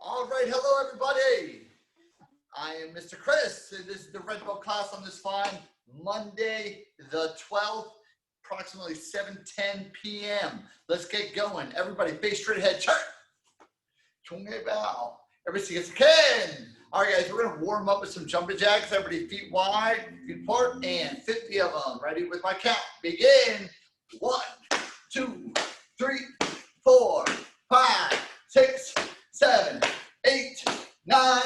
All right, hello everybody. I am Mr. Chris, and this is the Red Belt class on this fine Monday, the 12th, approximately 7:10 p.m. Let's get going. Everybody, face straight ahead, turn. Chunge bow. Everybody gets a can. All right, guys, we're gonna warm up with some jumping jacks. Everybody, feet wide, feet apart, and 50 of them. Ready with my count. Begin. 1, 2, 3, 4, 5, 6, 7, 8, 9,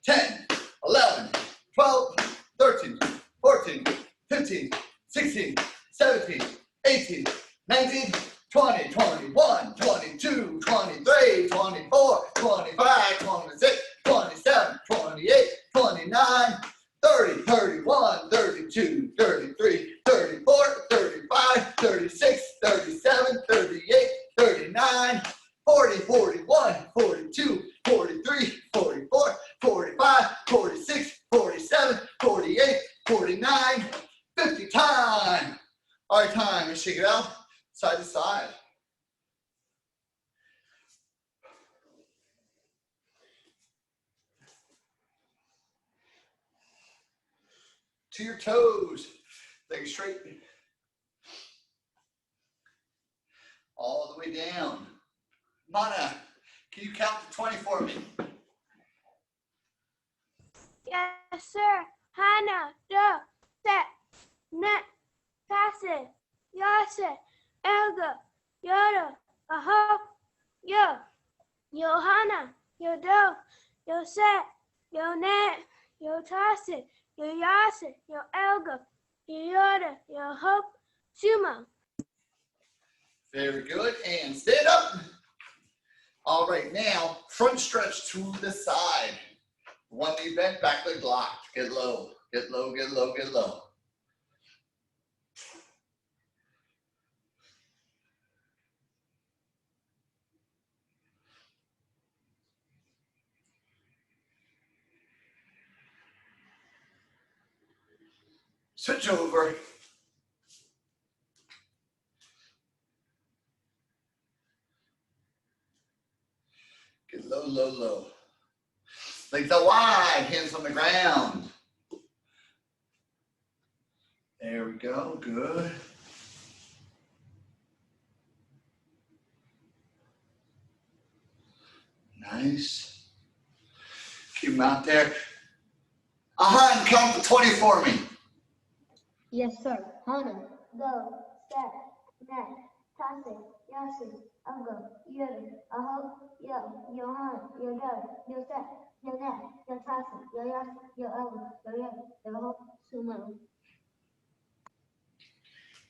10, 11, 12, 13, 14, 15, 16, 17, 18, 19, 20, 21, 22, 23, 24, 25, 26, 27, 28, 29, 30, 31, 32, 33, 34, 35, 36, 37, 38, 39, 40, 41, 42, 43, 44, 45, 46, 47, 48, 49, 50. Time. All right, time. Let's shake it out side to side. To your toes. Legs straight. All the way down. Mana, can you count to 20 for me? Yes, sir. Hana, do, set, net, passive, yase, elga, yoda, aho, yo, Johanna, yo do, yo set, yo net, yo tasse, yo yase, yo elga, yo yoda, yo hope, sumo. Very good. And stand up. All right, now front stretch to the side. One knee bent, back leg locked. Get low, get low, get low, get low. Switch over. Get low, low, low. Legs out wide, hands on the ground. There we go, good. Nice. Keep them out there. And count to 20 for me. Yes, sir. Hana, Go, set, net, tasse, yase, elga, yoda, aho, yo, Johanna, yo do, yo set, yo net, yo tasse, yo yase, yo elga, yo yoda, yo hope, sumo.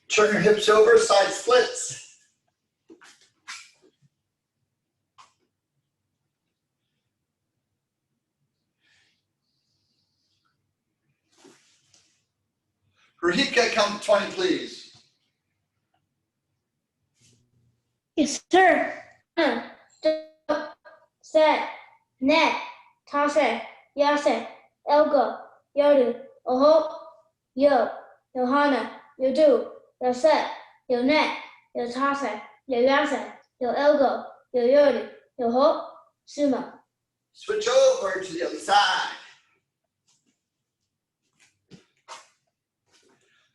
Turn your hips over, side splits. Rahika, count to 20, please. yes, sir. Hana, do, set, net, tasse, yase, elga, yodu, aho, yo, Johanna, yo do, yo set, yo net, yo tasse, yo yase, yo elga, yo yodu, yo ho, sumo. Switch over to the other side.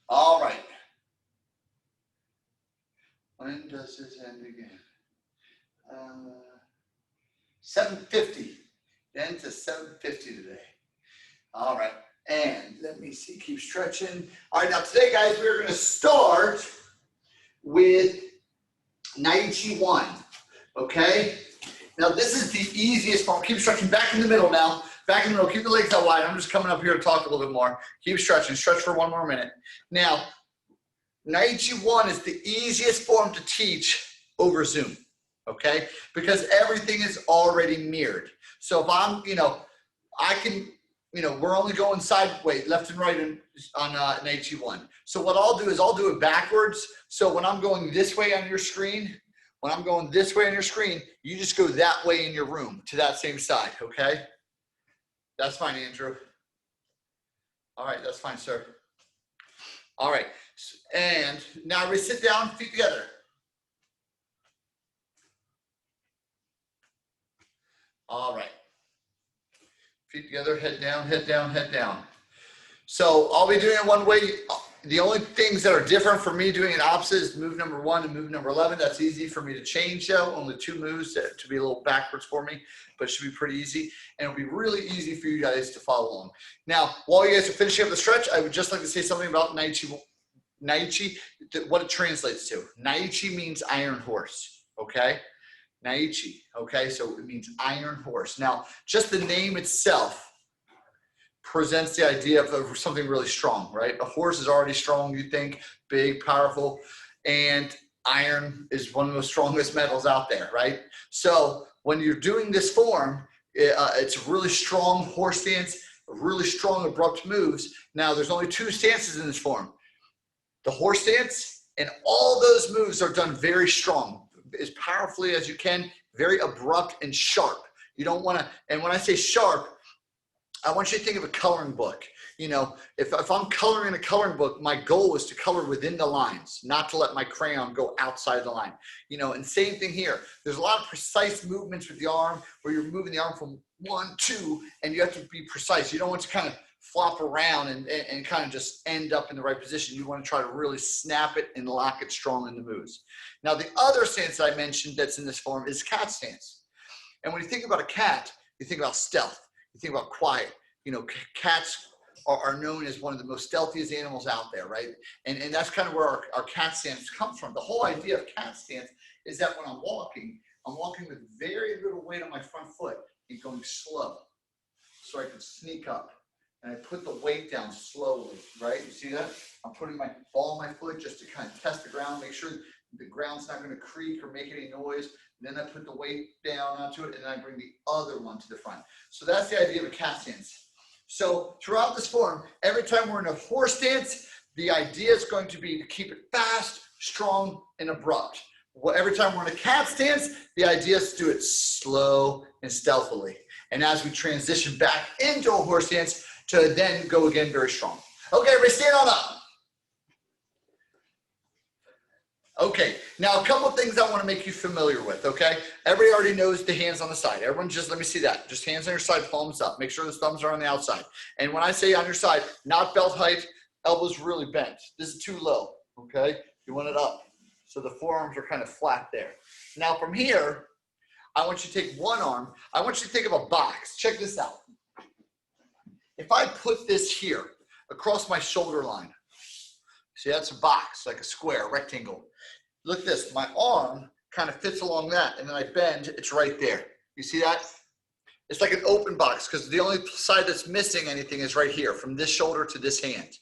All right. When does this end again? 7:50. End to 7:50 today. All right. And let me see, keep stretching. All right, now today, guys, we're going to start with Naichi 1. Okay? Now, this is the easiest form. Keep stretching back in the middle now. Back in the middle. Keep the legs out wide. I'm just coming up here to talk a little bit more. Keep stretching. Stretch for one more minute. Now, Naichi 1 is the easiest form to teach over Zoom. Okay? Because everything is already mirrored. So if I'm, I can, we're only going sideways, left and right on Naichi 1. So what I'll do is I'll do it backwards. So when I'm going this way on your screen, when I'm going this way on your screen, you just go that way in your room to that same side, okay? That's fine, Andrew. All right, that's fine, sir. All right, and now we sit down, feet together. All right, Feet together, head down, head down, head down. So I'll be doing it one way. The only things that are different for me doing it opposite is move number 1 and move number 11. That's easy for me to change though. Only 2 moves to be a little backwards for me, but it should be pretty easy. And it'll be really easy for you guys to follow along. Now, while you guys are finishing up the stretch, I would just like to say something about Naichi. Naichi, what it translates to. Naichi means iron horse, okay? Naichi, okay? So it means iron horse. Now, just the name itself presents the idea of something really strong, right? A horse is already strong, you think, big, powerful, and iron is one of the strongest metals out there, right? So when you're doing this form, it's a really strong horse stance, really strong abrupt moves. Now, there's only 2 stances in this form. The horse stance and all those moves are done very strong, as powerfully as you can, very abrupt and sharp. You don't want to, and when I say sharp, I want you to think of a coloring book. You know, if I'm coloring in a coloring book, my goal is to color within the lines, not to let my crayon go outside the line. You know, and same thing here. There's a lot of precise movements with the arm where you're moving the arm from 1, 2, and you have to be precise. You don't want to kind of flop around and kind of just end up in the right position. You want to try to really snap it and lock it strong in the moves. Now, the other stance that I mentioned that's in this form is cat stance. And when you think about a cat, you think about stealth. You think about quiet. You know, cats are known as one of the most stealthiest animals out there, right? And that's kind of where our cat stance comes from. The whole idea of cat stance is that when I'm walking with very little weight on my front foot and going slow so I can sneak up. And I put the weight down slowly, right? You see that? I'm putting my ball on my foot just to kind of test the ground, make sure the ground's not going to creak or make any noise. And then I put the weight down onto it, and then I bring the other one to the front. So that's the idea of a cat stance. So throughout this form, every time we're in a horse stance, the idea is going to be to keep it fast, strong, and abrupt. Well, every time we're in a cat stance, the idea is to do it slow and stealthily. And as we transition back into a horse stance, to then go again very strong. Okay, everybody stand on up. Okay, now a couple of things I want to make you familiar with, okay? Everybody already knows the hands on the side. Everyone just, let me see that. Just hands on your side, palms up. Make sure the thumbs are on the outside. And when I say on your side, not belt height, elbows really bent. This is too low, okay? You want it up. So the forearms are kind of flat there. Now from here, I want you to take one arm. I want you to think of a box. Check this out. If I put this here across my shoulder line, see that's a box, like a square, rectangle. Look at this, my arm kind of fits along that, and then I bend, it's right there. You see that? It's like an open box because the only side that's missing anything is right here, from this shoulder to this hand.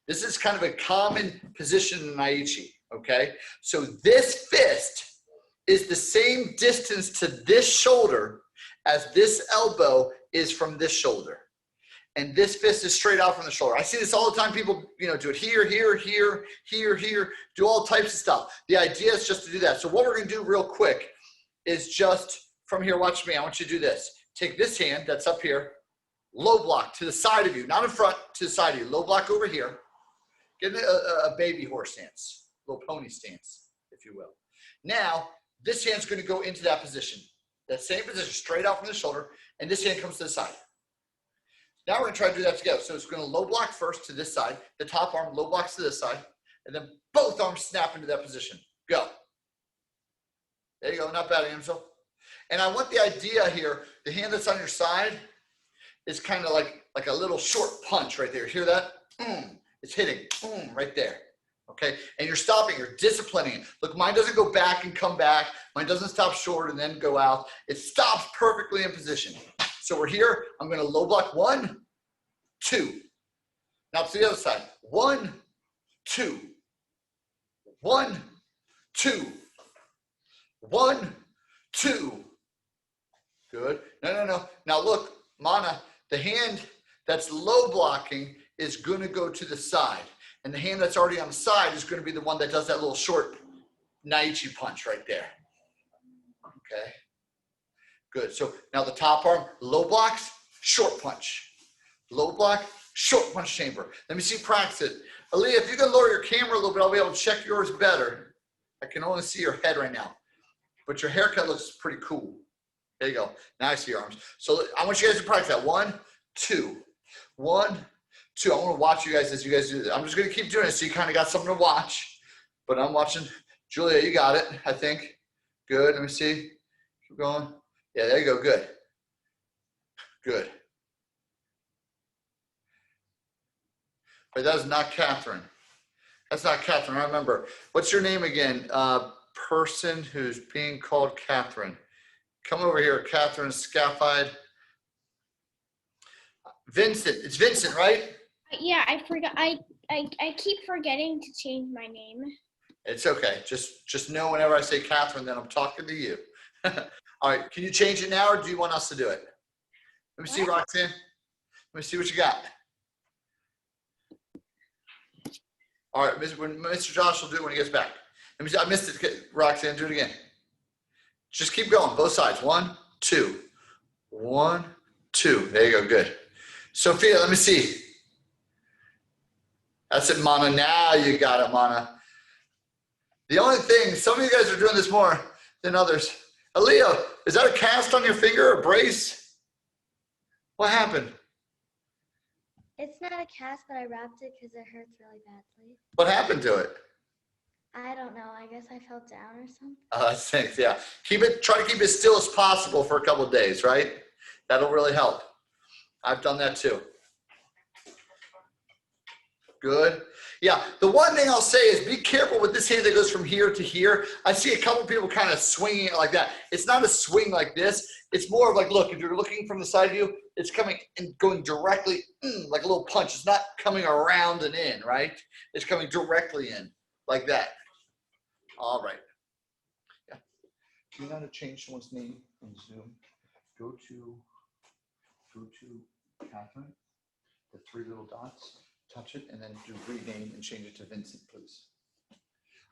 This is kind of a common position in Naichi, okay? So this fist is the same distance to this shoulder as this elbow is from this shoulder. And this fist is straight out from the shoulder. I see this all the time. People, you know, do it here, here, here, here, here, do all types of stuff. The idea is just to do that. So what we're going to do real quick is just from here, watch me. I want you to do this. Take this hand that's up here, low block to the side of you, not in front, to the side of you. Low block over here. Get a baby horse stance, little pony stance, if you will. Now, this hand's going to go into that position. That same position, straight out from the shoulder, and this hand comes to the side. Now we're going to try to do that together. So it's going to low block first to this side, the top arm low blocks to this side, and then both arms snap into that position. Go. There you go. Not bad, Ansel. And I want the idea here, the hand that's on your side is kind of like a little short punch right there. Hear that? It's hitting right there. Okay. And you're stopping, you're disciplining it. Look, mine doesn't go back and come back. Mine doesn't stop short and then go out. It stops perfectly in position. So we're here. I'm going to low block 1, 2. Now to the other side. 1, 2. 1, 2. 1, 2. Good. No. Now look, Mana, the hand that's low blocking is going to go to the side. And the hand that's already on the side is going to be the one that does that little short Naichi punch right there. Okay. Good. So now the top arm, low blocks, short punch. Low block, short punch chamber. Let me see you practice it. Aaliyah, if you can lower your camera a little bit, I'll be able to check yours better. I can only see your head right now. But your haircut looks pretty cool. There you go. Now I see your arms. So I want you guys to practice that. 1, 2. 1, 2. I want to watch you guys as you guys do this. I'm just going to keep doing it so you kind of got something to watch. But I'm watching. Julia, you got it, I think. Good. Let me see. Keep going. Yeah, there you go. Good. Good. But that is not Catherine. That's not Catherine. I remember. What's your name again? Person who's being called Catherine. Come over here, Catherine Scaffide. Vincent. It's Vincent, right? Yeah, I forgot. I keep forgetting to change my name. It's okay. Just know whenever I say Catherine, then I'm talking to you. All right. Can you change it now, or do you want us to do it? Let me see, Roxanne. Let me see what you got. All right, Mr. Josh will do it when he gets back. Let me see. I missed it, Roxanne. Do it again. Just keep going, both sides. 1, 2. 1, 2. There you go. Good. Sophia, let me see. That's it, Mana. Now you got it, Mana. The only thing, some of you guys are doing this more than others. Aaliyah, is that a cast on your finger, a brace? What happened? It's not a cast, but I wrapped it because it hurts really badly. What happened to it? I don't know. I guess I fell down or something. Thanks. Yeah. Try to keep it as still as possible for a couple of days, right? That'll really help. I've done that too. Good. Yeah. The one thing I'll say is be careful with this hand that goes from here to here. I see a couple people kind of swinging it like that. It's not a swing like this. It's more of like, look, if you're looking from the side view, it's coming and going directly like a little punch. It's not coming around and in, right? It's coming directly in like that. All right. Yeah. Do you know how to change someone's name in Zoom? Go to Catherine, the 3 little dots, touch it, and then do rename and change it to Vincent, please.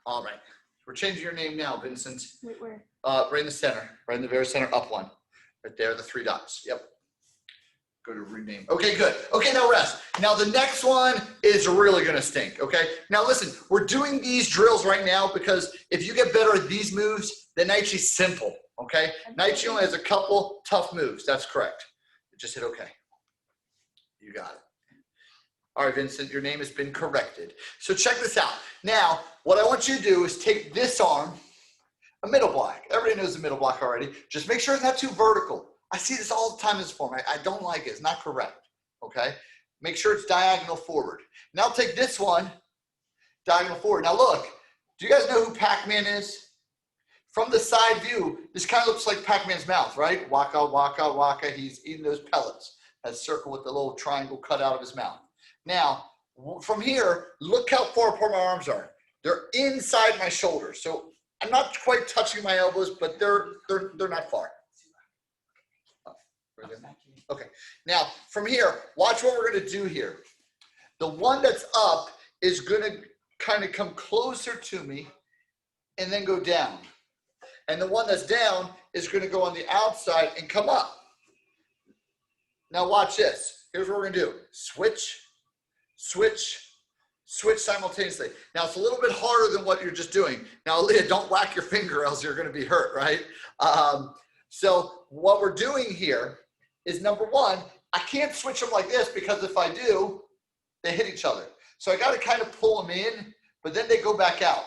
All right. We're changing your name now, Vincent. Wait, where? Right in the center, right in the very center, up one. Right there, the 3 dots. Yep. Go to rename. Okay, good. Okay, now rest. Now the next one is really gonna stink, okay? Now listen, we're doing these drills right now because if you get better at these moves, then Naichi's simple, okay? Naichi only has a couple tough moves, that's correct. Just hit okay. You got it. All right, Vincent, your name has been corrected. So check this out. Now, what I want you to do is take this arm, a middle block. Everybody knows the middle block already. Just make sure it's not too vertical. I see this all the time in this form. I don't like it. It's not correct, okay? Make sure it's diagonal forward. Now take this one, diagonal forward. Now look, do you guys know who Pac-Man is? From the side view, this kind of looks like Pac-Man's mouth, right? Waka, waka, waka. He's eating those pellets. That circle with the little triangle cut out of his mouth. Now, from here, look how far apart my arms are. They're inside my shoulders. So I'm not quite touching my elbows, but they're not far. Okay, now from here, watch what we're gonna do here. The one that's up is gonna kind of come closer to me and then go down. And the one that's down is gonna go on the outside and come up. Now watch this. Here's what we're gonna do. Switch, switch, switch simultaneously. Now it's a little bit harder than what you're just doing. Now, Leah, don't whack your finger else you're gonna be hurt, right? So what we're doing here is number one, I can't switch them like this because if I do, they hit each other. So I got to kind of pull them in, but then they go back out.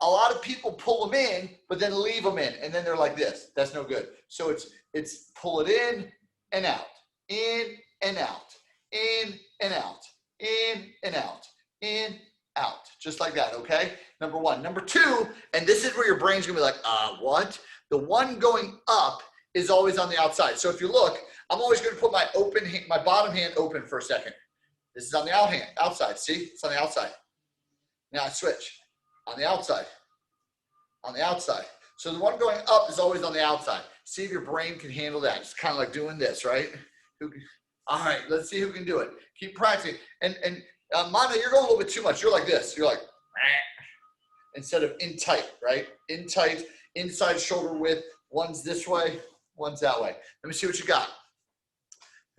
A lot of people pull them in, but then leave them in, and then they're like this. That's no good. So it's pull it in and out, in and out, in and out, in and out, in, out, just like that, okay? Number one. Number two, and this is where your brain's gonna be like, what? The one going up is always on the outside. So if you look, I'm always going to put my open hand, my bottom hand open for a second. This is on the outside. See, it's on the outside. Now I switch on the outside, on the outside. So the one going up is always on the outside. See if your brain can handle that. It's kind of like doing this, right? All right, let's see who can do it. Keep practicing. And Mana, you're going a little bit too much. You're like this. You're like, instead of in tight, right? In tight, inside shoulder width. One's this way, one's that way. Let me see what you got.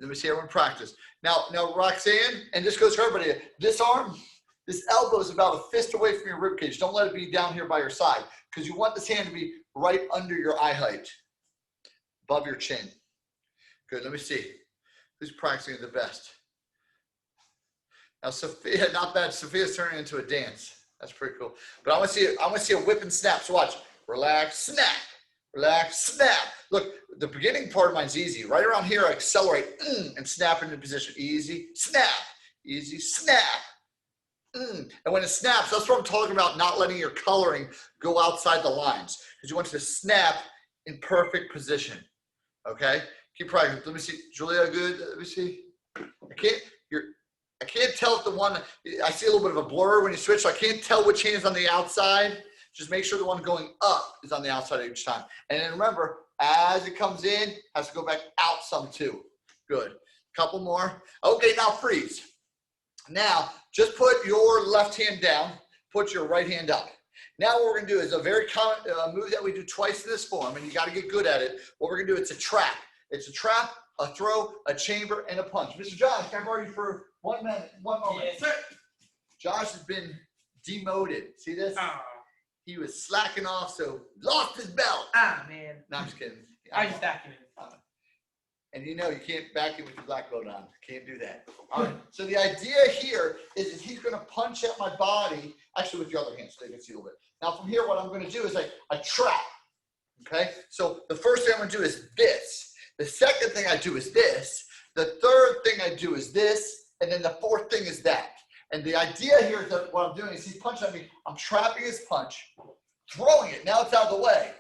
Let me see everyone practice. Now Roxanne, and this goes for everybody, this arm, this elbow is about a fist away from your rib cage. Don't let it be down here by your side because you want this hand to be right under your eye height, above your chin. Good, let me see. Who's practicing the best? Now, Sophia, not bad. Sophia's turning into a dance. That's pretty cool. But I want to see a whip and snap. So watch. Relax, snap. Relax, snap. Look, the beginning part of mine's easy. Right around here, I accelerate and snap into position. Easy, snap. Easy, snap. And when it snaps, that's what I'm talking about, not letting your coloring go outside the lines. Because you want it to snap in perfect position. Okay? Keep practicing. Let me see. Julia, good. Let me see. I can't tell if the one, I see a little bit of a blur when you switch, so I can't tell which hand is on the outside. Just make sure the one going up is on the outside each time. And then remember, as it comes in, has to go back out some too. Good. Couple more. Okay, now freeze. Now, just put your left hand down, put your right hand up. Now what we're gonna do is a very common move that we do twice in this form, and you gotta get good at it. What we're gonna do, it's a trap. It's a trap, a throw, a chamber, and a punch. Mr. Josh, can I borrow you for 1 minute, 1 moment? Yes, sir. Josh has been demoted. See this? Oh, He was slacking off, so lost his belt. man. No, I'm just kidding. I just documented. And you know you can't back it with your black belt on. Can't do that. All right. So the idea here is that he's going to punch at my body, actually with your other hand, so you can see a little bit. Now from here, what I'm going to do is like a trap. Okay. So the first thing I'm going to do is this. The second thing I do is this. The third thing I do is this. And then the fourth thing is that. And the idea here is that what I'm doing is he's punching at me. I'm trapping his punch, throwing it. Now it's out of the way.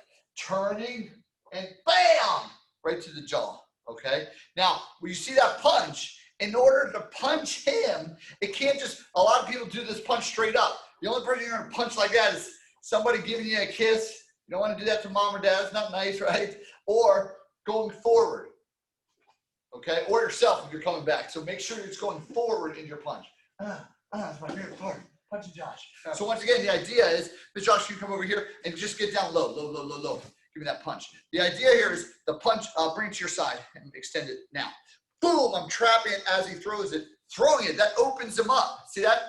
Turning and bam! Right to the jaw. Okay? Now, when you see that punch, in order to punch him, it can't just, a lot of people do this punch straight up. The only person you're going to punch like that is somebody giving you a kiss. You don't want to do that to mom or dad. It's not nice, right? Or going forward. Okay? Or yourself if you're coming back. So make sure it's going forward in your punch. That's my favorite part. Punching Josh. So once again, the idea is, Mr. Josh, you come over here and just get down low, low, low, low, low. Give me that punch. The idea here is the punch, bring it to your side and extend it now. Boom, I'm trapping it as he throws it, throwing it. That opens him up. See that?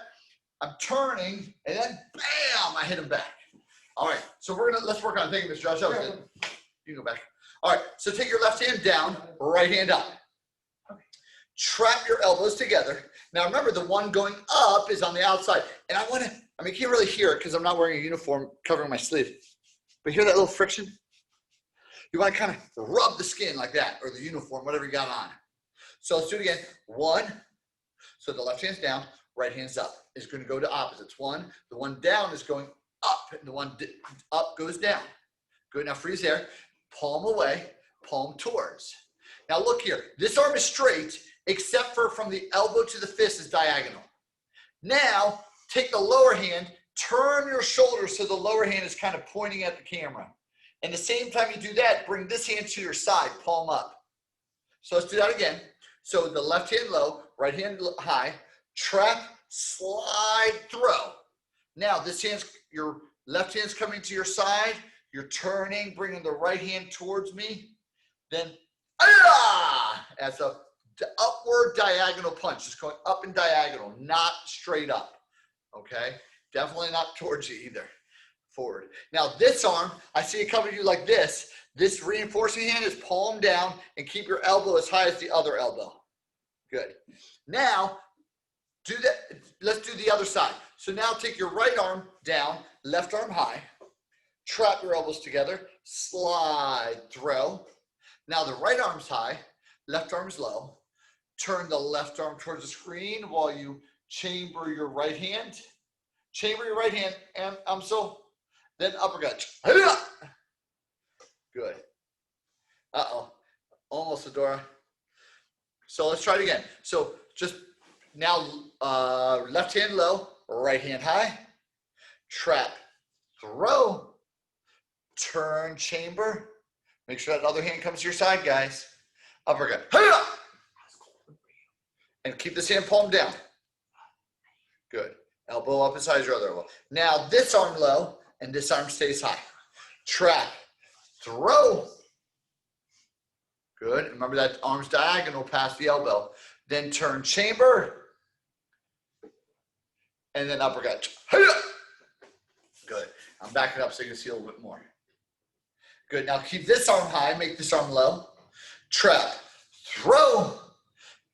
I'm turning and then bam, I hit him back. All right, so let's work on thinking, Mr. Josh. That was good. You can go back. All right, so take your left hand down, right hand up. Trap your elbows together. Now remember, the one going up is on the outside. And I mean, you can't really hear it because I'm not wearing a uniform covering my sleeve. But hear that little friction? You want to kind of rub the skin like that, or the uniform, whatever you got on. So let's do it again. One, so the left hand's down, right hand's up. It's going to go to opposites. One, the one down is going up, and the one up goes down. Good, now freeze there. Palm away, palm towards. Now look here, this arm is straight, except for from the elbow to the fist is diagonal. Now, take the lower hand, turn your shoulders so the lower hand is kind of pointing at the camera. And the same time you do that, bring this hand to your side, palm up. So let's do that again. So the left hand low, right hand high, trap, slide, throw. Now your left hand's coming to your side, you're turning, bringing the right hand towards me, then as a upward diagonal punch. It's going up and diagonal, not straight up. Okay? Definitely not towards you either. Forward. Now this arm, I see it coming to you like this. This reinforcing hand is palm down and keep your elbow as high as the other elbow. Good. Now, do that. Let's do the other side. So now take your right arm down, left arm high, trap your elbows together, slide, throw. Now the right arm's high, left arm's low. Turn the left arm towards the screen while you chamber your right hand. Chamber your right hand, and then uppercut. Good. Uh-oh. Almost, Adora. So let's try it again. So just now, left hand low, right hand high. Trap, throw, turn, chamber. Make sure that other hand comes to your side, guys. Uppercut. And keep this hand palm down. Good. Elbow up as high as your other elbow. Now this arm low and this arm stays high. Trap, throw. Good. Remember that arm's diagonal past the elbow. Then turn, chamber. And then uppercut. Good. I'm backing up so you can see a little bit more. Good. Now keep this arm high. Make this arm low. Trap, throw.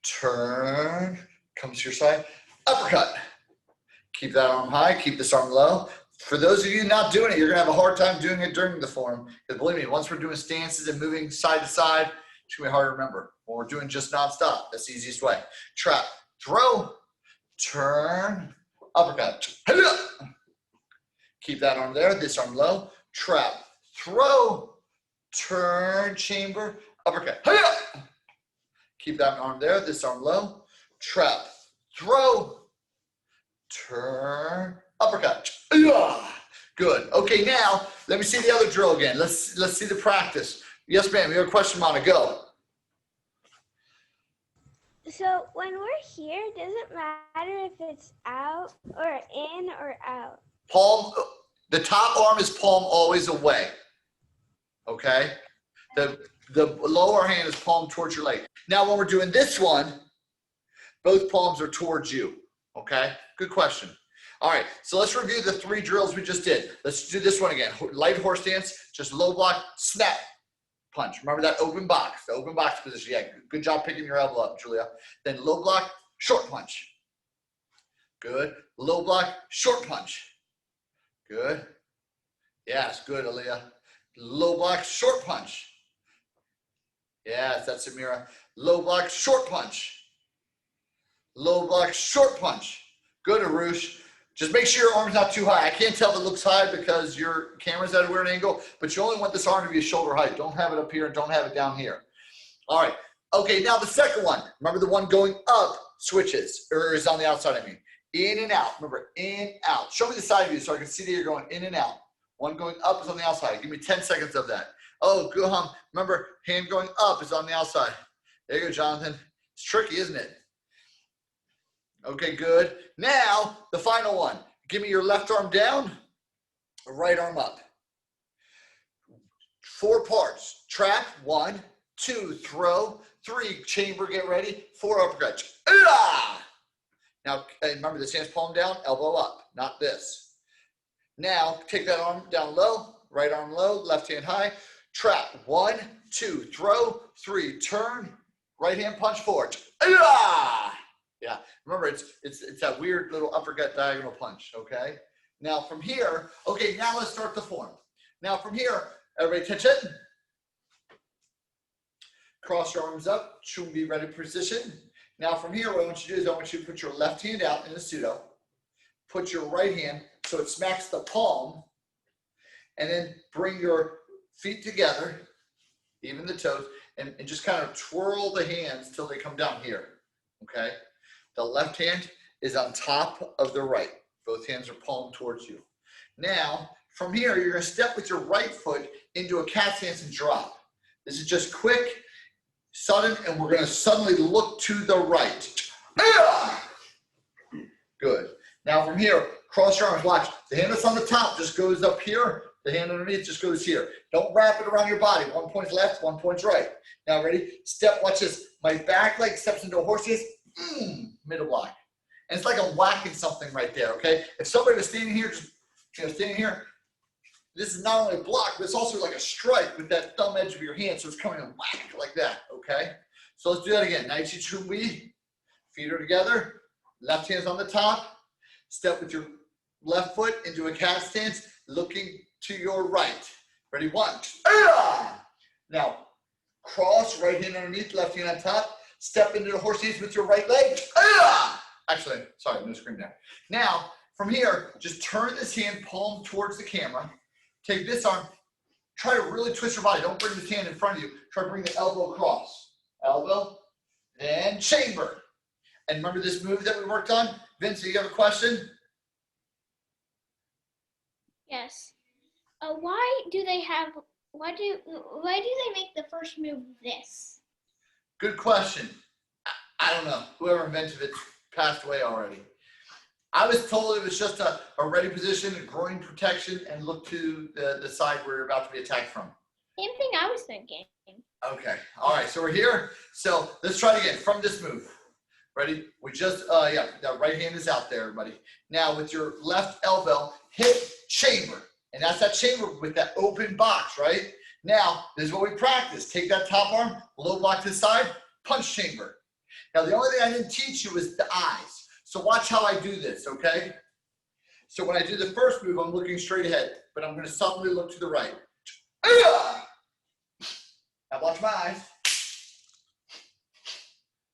turn, comes to your side, uppercut. Keep that arm high, keep this arm low. For those of you not doing it, you're gonna have a hard time doing it during the form. Because believe me, once we're doing stances and moving side to side, it's gonna be hard to remember. When we're doing just nonstop, that's the easiest way. Trap, throw, turn, uppercut. Keep that arm there, this arm low. Trap, throw, turn, chamber, uppercut. Keep that arm there, this arm low. Trap, throw, turn, uppercut. Good. Okay, now let me see the other drill again. Let's see the practice. Yes, ma'am. You have a question, Mona? Go. So when we're here, does it matter if it's out or in or out? Palm. The top arm is palm always away. Okay. The lower hand is palm towards your leg. Now, when we're doing this one, both palms are towards you. Okay. Good question. All right, so let's review the 3 drills we just did. Let's do this one again. Light horse stance, just low block, snap, punch. Remember that open box, the open box position. Yeah, good job picking your elbow up, Julia. Then low block, short punch. Good. Low block, short punch. Good. Yes, good, Aaliyah. Low block, short punch. Yes, that's Samira. Low block, short punch. Low block, short punch. Good, Arush. Just make sure your arm's not too high. I can't tell if it looks high because your camera's at a weird angle, but you only want this arm to be a shoulder height. Don't have it up here and don't have it down here. All right. Okay, now the second one. Remember the one going up switches, or is on the outside, I mean. In and out. Remember, in, out. Show me the side view so I can see that you're going in and out. One going up is on the outside. Give me 10 seconds of that. Oh, good. Remember, hand going up is on the outside. There you go, Jonathan. It's tricky, isn't it? Okay, good. Now, the final one. Give me your left arm down, right arm up. 4 parts. Trap, 1, 2, throw, 3, chamber, get ready, 4, uppercut. Now, remember this hand's palm down, elbow up, not this. Now, take that arm down low, right arm low, left hand high. Trap, 1, 2, throw, 3, turn, right hand punch forward. Yeah, remember it's that weird little uppercut diagonal punch, okay? Now from here, okay, now let's start the form. Now from here, everybody attention. Cross your arms up, chumbi ready position. Now from here, what I want you to do is I want you to put your left hand out in a pseudo. Put your right hand so it smacks the palm, and then bring your feet together, even the toes, and just kind of twirl the hands till they come down here, okay? The left hand is on top of the right. Both hands are palm towards you. Now, from here, you're gonna step with your right foot into a cat stance and drop. This is just quick, sudden, and we're gonna suddenly look to the right. Good. Now from here, cross your arms, watch. The hand that's on the top just goes up here. The hand underneath just goes here. Don't wrap it around your body. 1 point's left, 1 point's right. Now ready? Step, watch this. My back leg steps into a horse stance. Middle block. And it's like I'm whacking something right there, okay? If somebody was standing here, just standing here, this is not only a block, but it's also like a strike with that thumb edge of your hand, so it's coming in whack like that, okay? So let's do that again. Naichi Chumbi. Feet are together. Left hand's on the top. Step with your left foot into a cat stance, looking to your right. Ready? 1, 2. Now, cross, right hand underneath, left hand on top. Step into the horse stance with your right leg. Actually, sorry, no screen there. Now, from here, just turn this hand palm towards the camera. Take this arm. Try to really twist your body. Don't bring this hand in front of you. Try to bring the elbow across. Elbow, then chamber. And remember this move that we worked on? Vince, do you have a question? Yes. Why do they make the first move this? Good question. I don't know. Whoever invented it passed away already. I was told it was just a ready position, a groin protection, and look to the side where you're about to be attacked from. Same thing I was thinking. Okay. All right. So we're here. So let's try it again from this move. Ready? We just, yeah, that right hand is out there, everybody. Now with your left elbow, hit chamber. And that's that chamber with that open box, right? Now, this is what we practice. Take that top arm, low block to the side, punch chamber. Now, the only thing I didn't teach you is the eyes. So watch how I do this, okay? So when I do the first move, I'm looking straight ahead, but I'm going to suddenly look to the right. Now watch my eyes.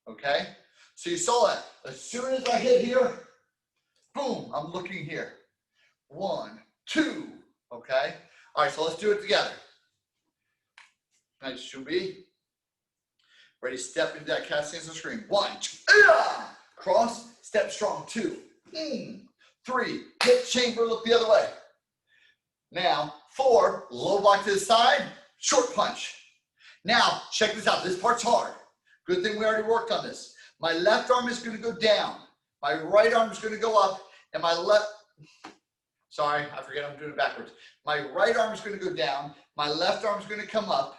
Okay? So you saw that. As soon as I hit here, boom, I'm looking here. 1, 2, okay? All right, so let's do it together. Nice, should be. Ready, step into that cast stance on screen. 1, 2, cross, step strong. 2, 3, hip chamber, look the other way. Now, 4, low block to the side, short punch. Now, check this out. This part's hard. Good thing we already worked on this. My left arm is going to go down. My right arm is going to go up. And my left, sorry, I forget I'm doing it backwards. My right arm is going to go down. My left arm is going to come up.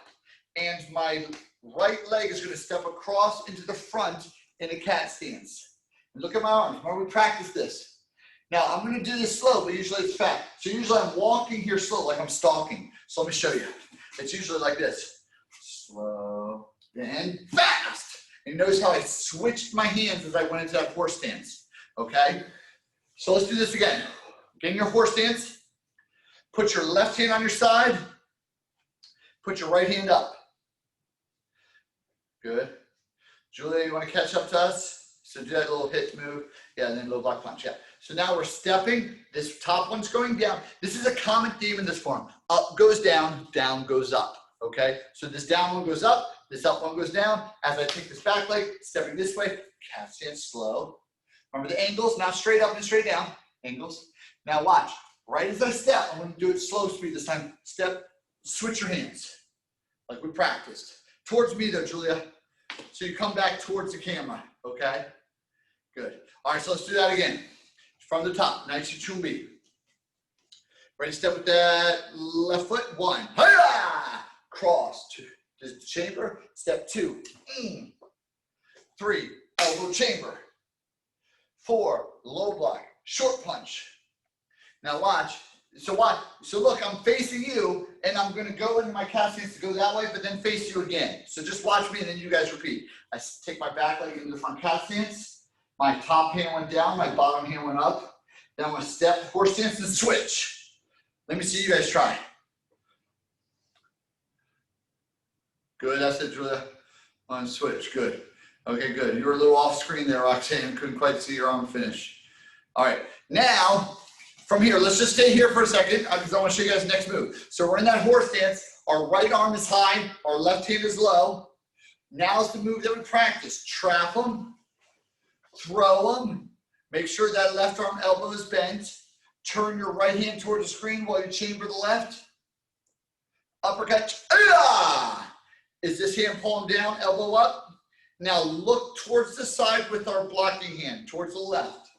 And my right leg is going to step across into the front in a cat stance. And look at my arms. Remember, we practiced this. Now, I'm going to do this slow, but usually it's fast. So usually I'm walking here slow, like I'm stalking. So let me show you. It's usually like this. Slow, then fast. And notice how I switched my hands as I went into that horse stance, okay? So let's do this again. Get in your horse stance. Put your left hand on your side. Put your right hand up. Good. Julia, you want to catch up to us? So do that little hit move. Yeah, and then low block punch, yeah. So now we're stepping. This top one's going down. This is a common theme in this form. Up goes down goes up, okay? So this down one goes up, this up one goes down. As I take this back leg, stepping this way, cat stance slow. Remember the angles, not straight up and straight down, angles. Now watch, right as I step, I'm gonna do it slow speed this time. Step, switch your hands, like we practiced. Towards me though, Julia. So you come back towards the camera, okay? Good. All right, so let's do that again. From the top, nice and chumbi. Ready to step with that left foot. 1, hi-ya! Cross, 2, just the chamber. Step 2, 3, elbow chamber. 4, low block, short punch. Now watch. So watch. So look, I'm facing you, and I'm going to go into my calf stance to go that way, but then face you again. So just watch me, and then you guys repeat. I take my back leg into the front calf stance. My top hand went down, my bottom hand went up. Then I'm going to step, horse stance, and switch. Let me see you guys try. Good, that's it, Julia. On switch, good. Okay, good. You were a little off screen there, Roxanne. Couldn't quite see your arm finish. All right, now, from here, let's just stay here for a second because I want to show you guys the next move. So we're in that horse stance. Our right arm is high, our left hand is low. Now's the move that we practice. Trap them, throw them. Make sure that left arm elbow is bent. Turn your right hand towards the screen while you chamber the left. Uppercut. Is this hand palm down, elbow up? Now look towards the side with our blocking hand, towards the left.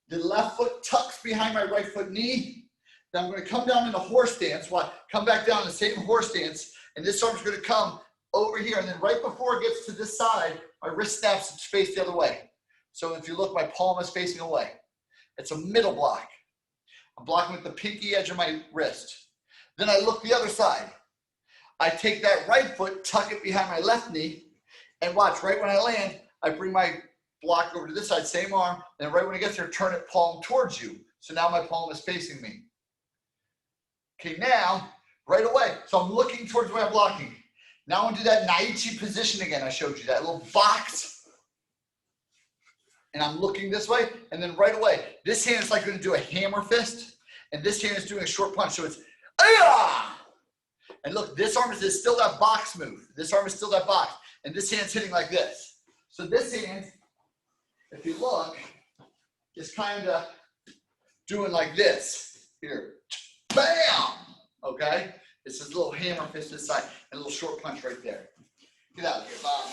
The left foot tucks behind my right foot knee. Then I'm going to come down in a horse stance. Come back down in the same horse stance. And this arm's going to come over here. And then right before it gets to this side, my wrist snaps, it's faced the other way. So if you look, my palm is facing away. It's a middle block. I'm blocking with the pinky edge of my wrist. Then I look the other side. I take that right foot, tuck it behind my left knee, and watch, right when I land, I bring my block over to this side, same arm, and right when it gets there, turn it palm towards you. So now my palm is facing me. Okay, now, right away, so I'm looking towards where I'm blocking. Now I'm gonna do that Naichi position again I showed you, that little box. And I'm looking this way, and then right away, this hand is like gonna do a hammer fist, and this hand is doing a short punch, so it's, ah! And look, this arm is still that box move. This arm is still that box, and this hand's hitting like this. So this hand, if you look, is kind of doing like this. Here, bam, okay? It's this little hammer fist this side, and a little short punch right there. Get out of here, Bob.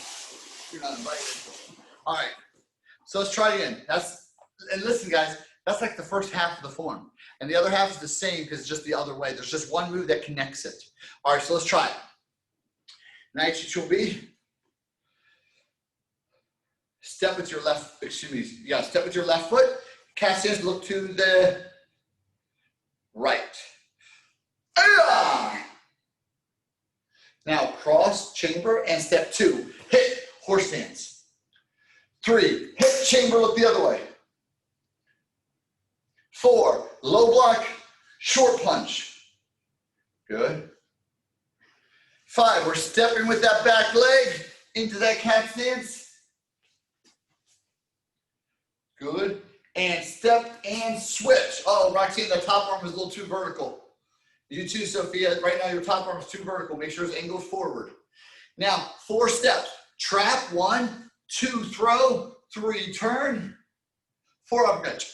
You're not invited. All right. So let's try it again. And listen, guys, that's like the first half of the form. And the other half is the same because it's just the other way. There's just one move that connects it. All right, so let's try it. Naichi Chobi. Step with your left, step with your left foot. Cast stance, look to the right. Now cross, chamber, and step 2. Hit, horse stance. 3, hip chamber, look the other way. 4, low block, short punch. Good. 5, we're stepping with that back leg into that cat stance. Good. And step and switch. Oh, Roxanne, the top arm is a little too vertical. You too, Sophia. Right now, your top arm is too vertical. Make sure it's angled forward. Now, 4 steps. Trap, 1, 2, throw, 3, turn, 4, uppercut.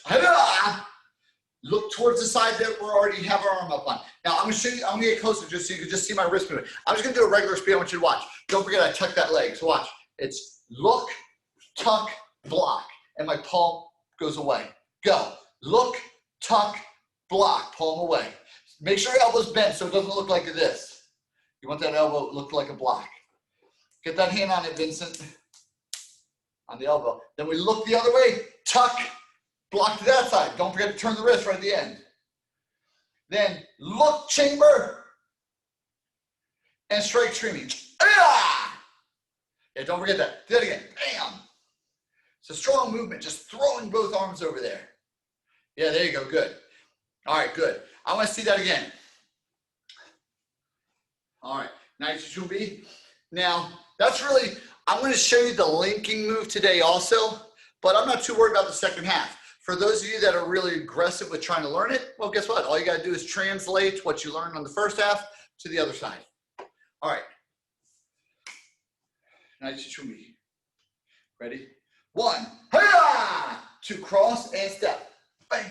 Look towards the side that we already have our arm up on. Now, I'm going to show you, I'm going to get closer just so you can just see my wrist movement. I'm just going to do a regular speed. I want you to watch. Don't forget I tuck that leg. So watch. It's look, tuck, block. And my palm goes away. Go. Look, tuck, block. Palm away. Make sure your elbow's bent so it doesn't look like this. You want that elbow to look like a block. Get that hand on it, Vincent. On the elbow. Then we look the other way. Tuck. Block to that side. Don't forget to turn the wrist right at the end. Then look, chamber, and strike streaming. Yeah, don't forget that. Do that again. Bam. It's a strong movement. Just throwing both arms over there. Yeah, there you go. Good. All right, good. I want to see that again. All right. Nice, Chumbi. Now, that's really, I'm going to show you the linking move today also, but I'm not too worried about the second half. For those of you that are really aggressive with trying to learn it, well, guess what? All you got to do is translate what you learned on the first half to the other side. All right. Nice, Chumbi. Ready? 1, 2, cross and step. Bang.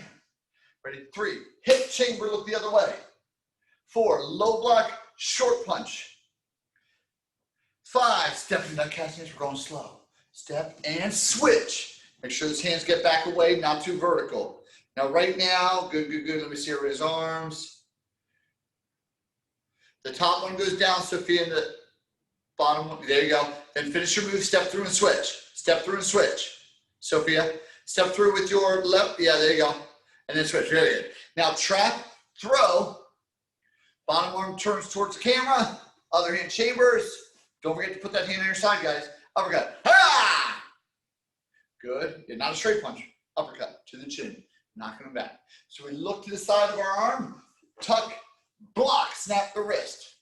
Ready? 3, hip chamber, look the other way. 4, low block, short punch. 5, step in that cat stance, we're going slow. Step and switch. Make sure his hands get back away, not too vertical. Now, right now, good, good, good. Let me see over his arms. The top one goes down, Sophia, and the bottom one, there you go. Then finish your move, step through and switch. Step through and switch. Sophia, step through with your left, yeah, there you go. And then switch, really good. Now, trap, throw. Bottom arm turns towards the camera. Other hand chambers. Don't forget to put that hand on your side, guys. Uppercut. Ha! Good. Yeah, not a straight punch. Uppercut to the chin. Knocking him back. So we look to the side of our arm. Tuck, block, snap the wrist.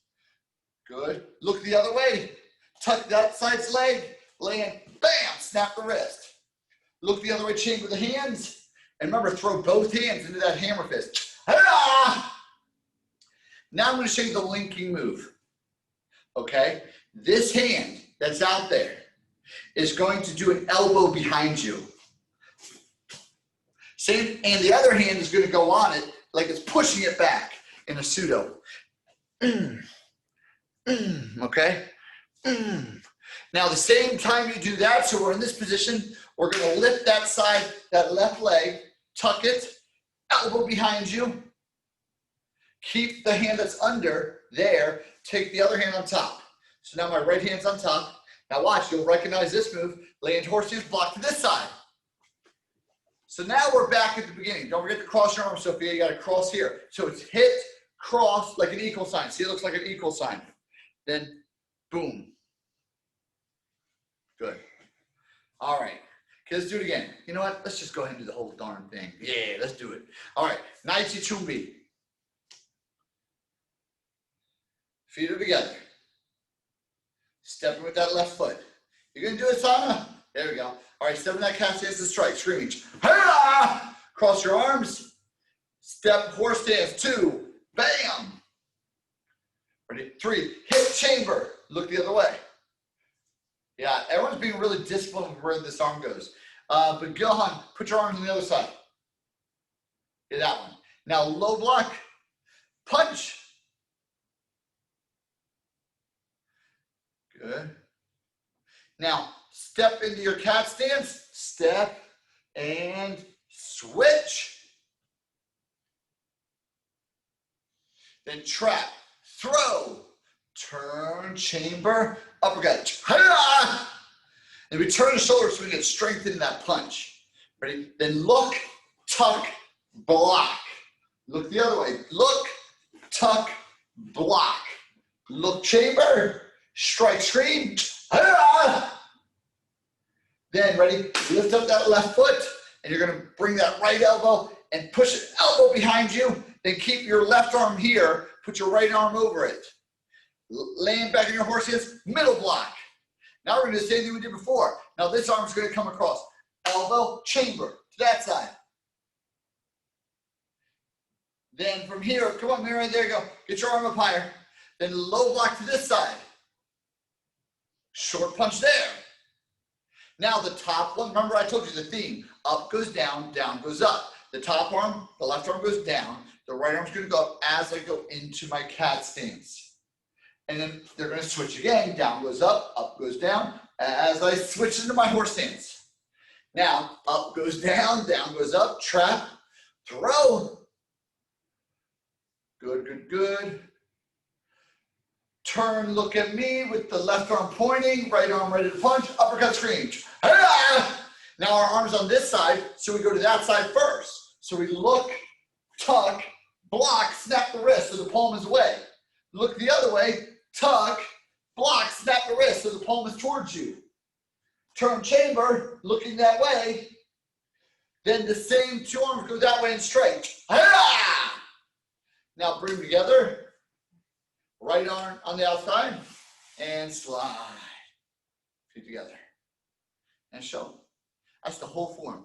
Good. Look the other way. Tuck that side's leg. Land, bam, snap the wrist. Look the other way, chamber the hands. And remember, throw both hands into that hammer fist. Ha! Now I'm going to show you the linking move. Okay? This hand that's out there is going to do an elbow behind you. Same, and the other hand is going to go on it like it's pushing it back in a pseudo. Okay? Now, the same time you do that, so we're in this position, we're going to lift that side, that left leg, tuck it, elbow behind you. Keep the hand that's under there, take the other hand on top. So now my right hand's on top. Now watch, you'll recognize this move. Land horse stance, block to this side. So now we're back at the beginning. Don't forget to cross your arms, Sophia. You got to cross here. So it's hit, cross, like an equal sign. See, it looks like an equal sign. Then, boom. Good. All right. Okay, let's do it again. You know what? Let's just go ahead and do the whole darn thing. Yeah, let's do it. All right. Naichi Chumbi. Feet are together. Stepping with that left foot. You're going to do it, Sana? There we go. All right, step in that cat stance to strike. Screaming. Ha! Cross your arms. Step horse stance. 2. Bam. Ready? 3. Hip chamber. Look the other way. Yeah, everyone's being really disciplined with where this arm goes. But Gilhan, put your arms on the other side. Yeah, that one. Now, low block. Punch. Good. Now, step into your cat stance, step and switch. Then trap, throw, turn, chamber, uppercut. And we turn the shoulders so we get strength in that punch. Ready? Then look, tuck, block. Look the other way. Look, tuck, block. Look, chamber. Strike, scream. Then ready, lift up that left foot and you're gonna bring that right elbow and push it elbow behind you. Then keep your left arm here, put your right arm over it. Laying back in your horse stance, middle block. Now we're gonna do the same thing we did before. Now this arm's gonna come across. Elbow, chamber, to that side. Then from here, come on, Mary, there you go. Get your arm up higher. Then low block to this side. Short punch there. Now the top one, remember I told you the theme. Up goes down, down goes up. The top arm, the left arm goes down. The right arm's gonna go up as I go into my cat stance. And then they're gonna switch again. Down goes up goes down, as I switch into my horse stance. Now, up goes down goes up, trap, throw. Good, good, good. Turn, look at me with the left arm pointing, right arm ready to punch, uppercut scream. Now our arm's on this side, so we go to that side first. So we look, tuck, block, snap the wrist so the palm is away. Look the other way, tuck, block, snap the wrist so the palm is towards you. Turn chamber, looking that way. Then the same two arms go that way and straight. Now bring them together. Right arm on the outside and slide. Feet together. And show. That's the whole form.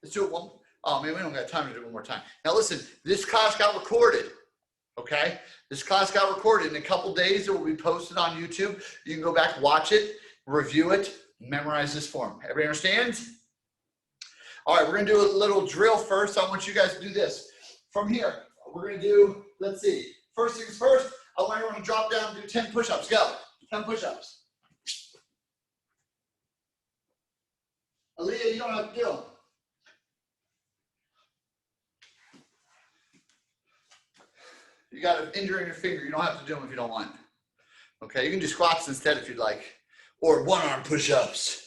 Let's do it one. Oh man, we don't got time to do it one more time. Now listen, this class got recorded. Okay? This class got recorded. In a couple days, it will be posted on YouTube. You can go back, watch it, review it, memorize this form. Everybody understands? All right, we're gonna do a little drill first. I want you guys to do this. From here, we're gonna do, let's see, first things first, I want everyone to drop down and do 10 push-ups. Go, 10 push-ups. Aaliyah, you don't have to do them. You got an injury in your finger, you don't have to do them if you don't want. Okay, you can do squats instead if you'd like, or one-arm push-ups.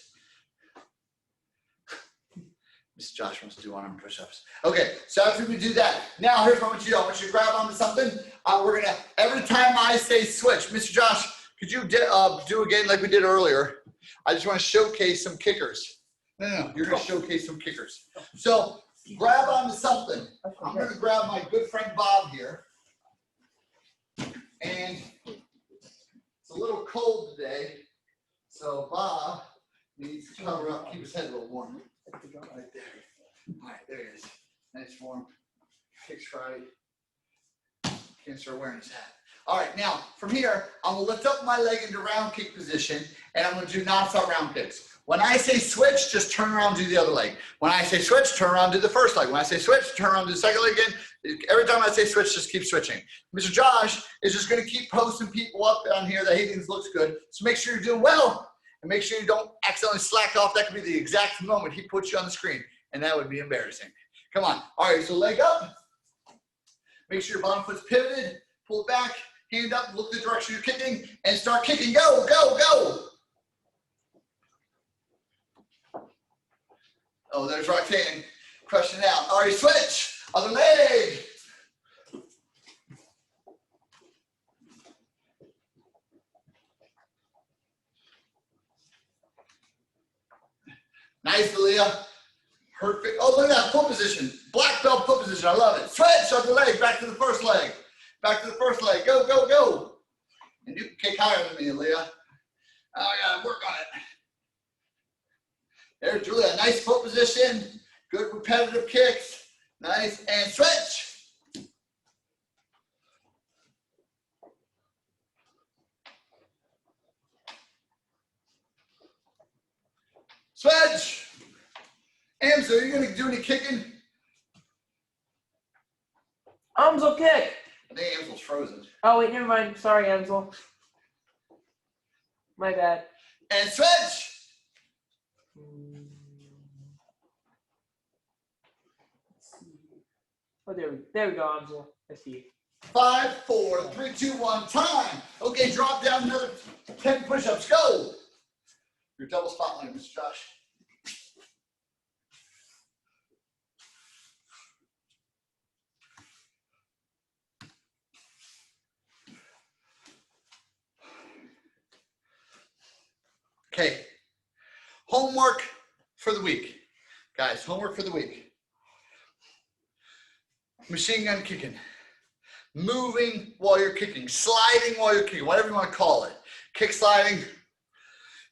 Mr. Josh wants to do one-arm push-ups. Okay, so after we do that, now here's what I want you to do. I want you to grab onto something. We're gonna, every time I say switch, Mr. Josh, could you do again like we did earlier? I just want to showcase some kickers. No, you're gonna showcase some kickers. So grab onto something. I'm gonna grab my good friend Bob here. And it's a little cold today, so Bob needs to cover up, keep his head a little warm. Right there. All right, there he is. Nice form. Kicks right. Can't start wearing his hat. All right, now from here, I'm gonna lift up my leg into round kick position, and I'm gonna do non-stop round kicks. When I say switch, just turn around, do the other leg. When I say switch, turn around, do the first leg. When I say switch, turn around, do the second leg again. Every time I say switch, just keep switching. Mr. Josh is just gonna keep posting people up down here that he thinks looks good. So make sure you're doing well. And make sure you don't accidentally slack off. That could be the exact moment he puts you on the screen, and that would be embarrassing. Come on. All right, so leg up. Make sure your bottom foot's pivoted. Pull it back, hand up, look the direction you're kicking, and start kicking. Go, go, go. Oh, there's Roxanne crushing it out. All right, switch. Other leg. Nice, Aaliyah. Perfect. Oh, look at that foot position. Black belt foot position. I love it. Switch on the leg. Back to the first leg. Back to the first leg. Go, go, go. And you can kick higher than me, Aaliyah. Oh, I gotta work on it. There's Julia. Nice foot position. Good repetitive kicks. Nice. And switch. Switch. Amzo, are you going to do any kicking? Amzel kick. I think Amzel's frozen. Oh, wait, never mind. Sorry, Amzel. My bad. And switch. Oh, there we go, Amzel. I see you. 5, 4, 3, 2, 1, time. Okay, drop down another 10 push-ups. Go. Your double spotlight, Mr. Josh. Okay. Homework for the week. Guys, homework for the week. Machine gun kicking. Moving while you're kicking. Sliding while you're kicking. Whatever you want to call it. Kick sliding.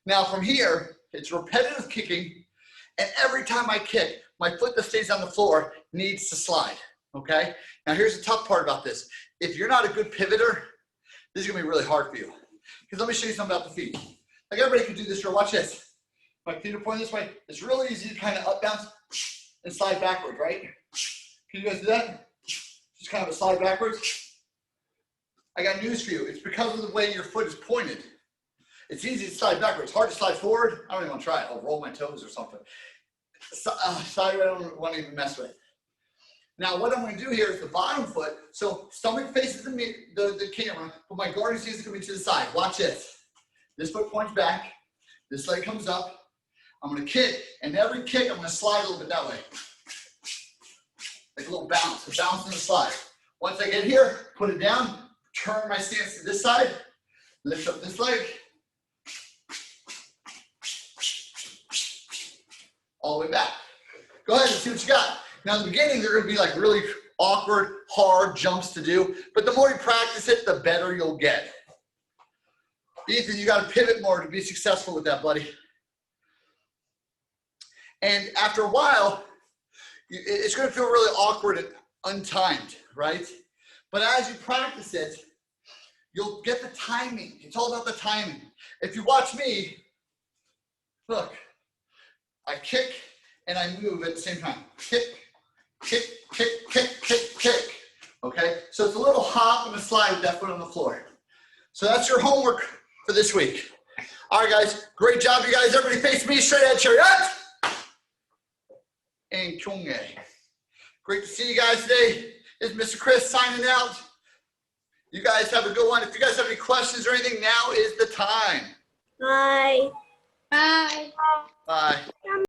Now from here, it's repetitive kicking. And every time I kick, my foot that stays on the floor needs to slide. Okay? Now here's the tough part about this. If you're not a good pivoter, this is going to be really hard for you. Because let me show you something about the feet. Like everybody can do this drill. Watch this. My feet are pointing this way. It's really easy to kind of up bounce and slide backwards, right? Can you guys do that? Just kind of a slide backwards. I got news for you. It's because of the way your foot is pointed. It's easy to slide backwards. It's hard to slide forward. I don't even want to try it. I'll roll my toes or something. Slide I don't want to even mess with. Now what I'm going to do here is the bottom foot. So stomach faces the camera, but my guarding stance is going to be to the side. Watch this. This foot points back. This leg comes up. I'm going to kick, and every kick I'm going to slide a little bit that way. Like a little bounce, a bounce and a slide. Once I get here, put it down, turn my stance to this side, lift up this leg, all the way back. Go ahead and see what you got. Now in the beginning, they're going to be like really awkward, hard jumps to do, but the more you practice it, the better you'll get. Ethan, you got to pivot more to be successful with that, buddy. And after a while, it's going to feel really awkward and untimed, right? But as you practice it, you'll get the timing. It's all about the timing. If you watch me, look, I kick and I move at the same time. Kick, kick, kick, kick, kick, kick. Okay? So it's a little hop and a slide with that foot on the floor. So that's your homework for this week. All right, guys. Great job, you guys. Everybody face me straight ahead, chariot. And Chungye. Great to see you guys today. This is Mr. Chris signing out. You guys have a good one. If you guys have any questions or anything, now is the time. Bye. Bye. Bye.